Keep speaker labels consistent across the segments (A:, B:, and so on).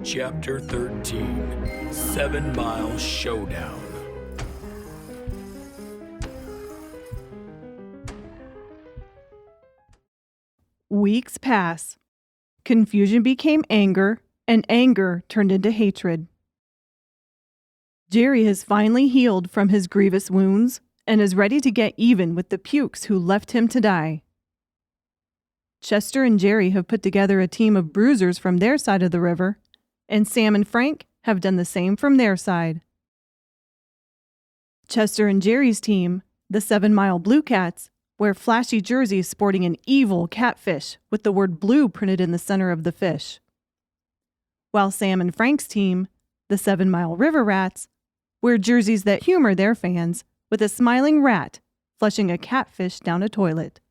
A: Chapter 13, 7 Mile Showdown.
B: Weeks pass. Confusion became anger, and anger turned into hatred. Jerry has finally healed from his grievous wounds and is ready to get even with the pukes who left him to die. Chester and Jerry have put together a team of bruisers from their side of the river, and Sam and Frank have done the same from their side. Chester and Jerry's team, the 7 Mile Blue Cats, wear flashy jerseys sporting an evil catfish with the word blue printed in the center of the fish. While Sam and Frank's team, the 7 Mile River Rats, wear jerseys that humor their fans with a smiling rat flushing a catfish down a toilet.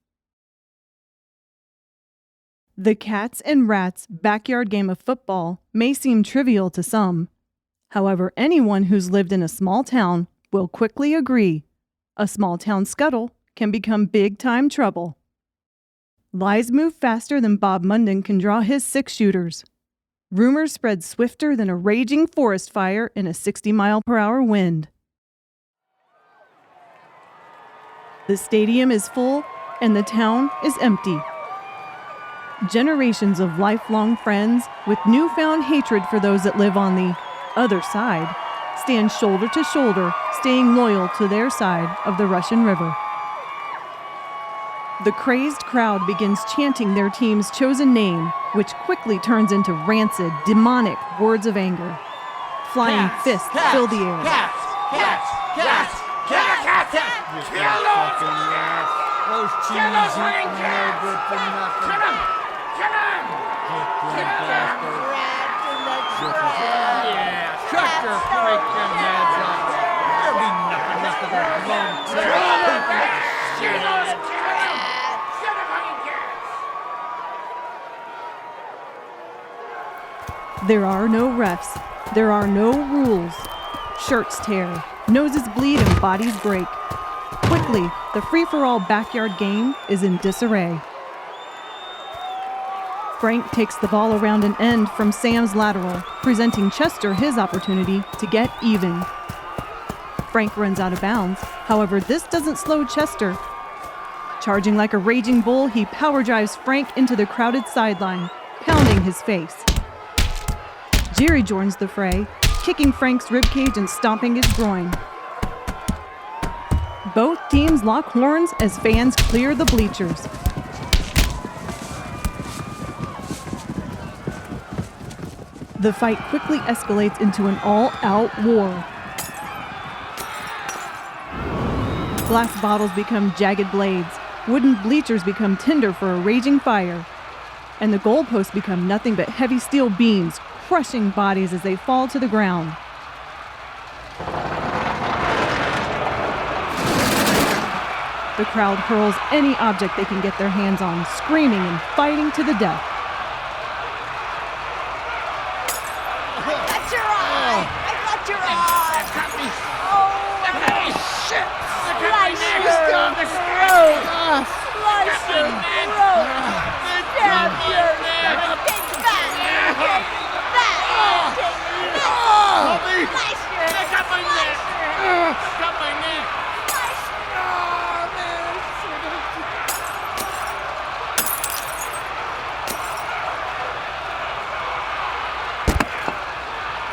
B: The Cats and Rats backyard game of football may seem trivial to some. However, anyone who's lived in a small town will quickly agree a small town scuttle can become big-time trouble. Lies move faster than Bob Munden can draw his 6-shooters. Rumors spread swifter than a raging forest fire in a 60-mile-per-hour wind. The stadium is full, and the town is empty. Generations of lifelong friends with newfound hatred for those that live on the other side stand shoulder to shoulder, staying loyal to their side of the Russian River. The crazed crowd begins chanting their team's chosen name, which quickly turns into rancid, demonic words of anger. Flying fists fill the air.
C: Cats! Kill those cats! Those cheese eating cats! Kill them! Yeah, shut your freaking heads up! There'll be nothing left of their blown tails! Kill those cats! Kill the fucking cats!
B: There are no refs. There are no rules. Shirts tear, noses bleed, and bodies break. Quickly, the free-for-all backyard game is in disarray. Frank takes the ball around an end from Sam's lateral, presenting Chester his opportunity to get even. Frank runs out of bounds. However, this doesn't slow Chester. Charging like a raging bull, he power drives Frank into the crowded sideline, pounding his face. Jerry joins the fray, kicking Frank's ribcage and stomping his groin. Both teams lock horns as fans clear the bleachers. The fight quickly escalates into an all-out war. Glass bottles become jagged blades, wooden bleachers become tinder for a raging fire, and the goalposts become nothing but heavy steel beams, crushing bodies as they fall to the ground. The crowd hurls any object they can get their hands on, screaming and fighting to the death.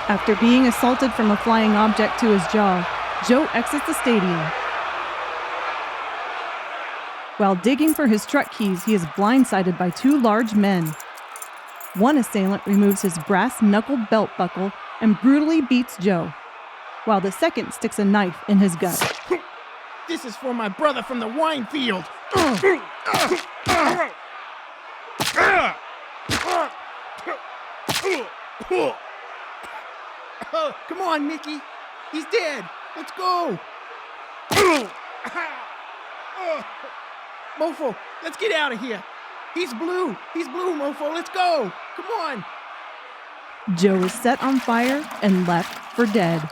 B: After being assaulted from a flying object to his jaw, Joe exits the stadium. While digging for his truck keys, he is blindsided by 2 large men. One assailant removes his brass-knuckled belt buckle and brutally beats Joe, while the second sticks a knife in his gut.
C: This is for my brother from the wine field. Come on, Mickey. He's dead. Let's go. Mofo, let's get out of here. He's blue. He's blue, Mofo. Let's go. Come on.
B: Joe is set on fire and left for dead.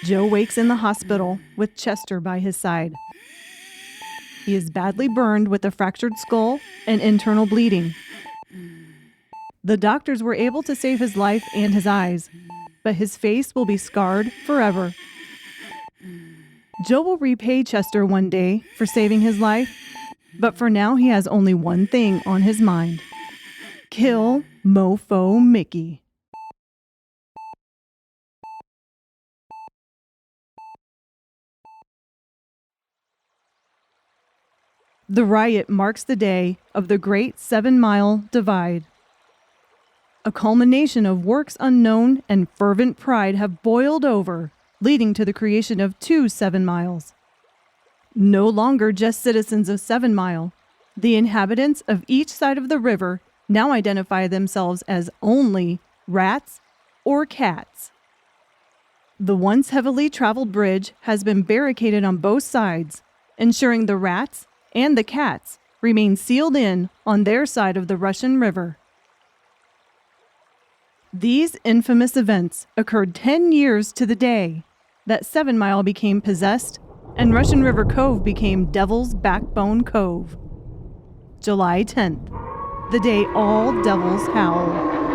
B: Joe wakes in the hospital with Chester by his side. He is badly burned with a fractured skull and internal bleeding. The doctors were able to save his life and his eyes, but his face will be scarred forever. Joe will repay Chester one day for saving his life, but for now he has only one thing on his mind: kill Mofo Mickey. The riot marks the day of the Great 7 Mile Divide. A culmination of works unknown and fervent pride have boiled over, leading to the creation of 2 7 Miles. No longer just citizens of 7 Mile, the inhabitants of each side of the river now identify themselves as only rats or cats. The once heavily traveled bridge has been barricaded on both sides, ensuring the rats and the cats remain sealed in on their side of the Russian River. These infamous events occurred 10 years to the day that 7 Mile became possessed and Russian River Cove became Devil's Backbone Cove. July 10th, the day all devils howl.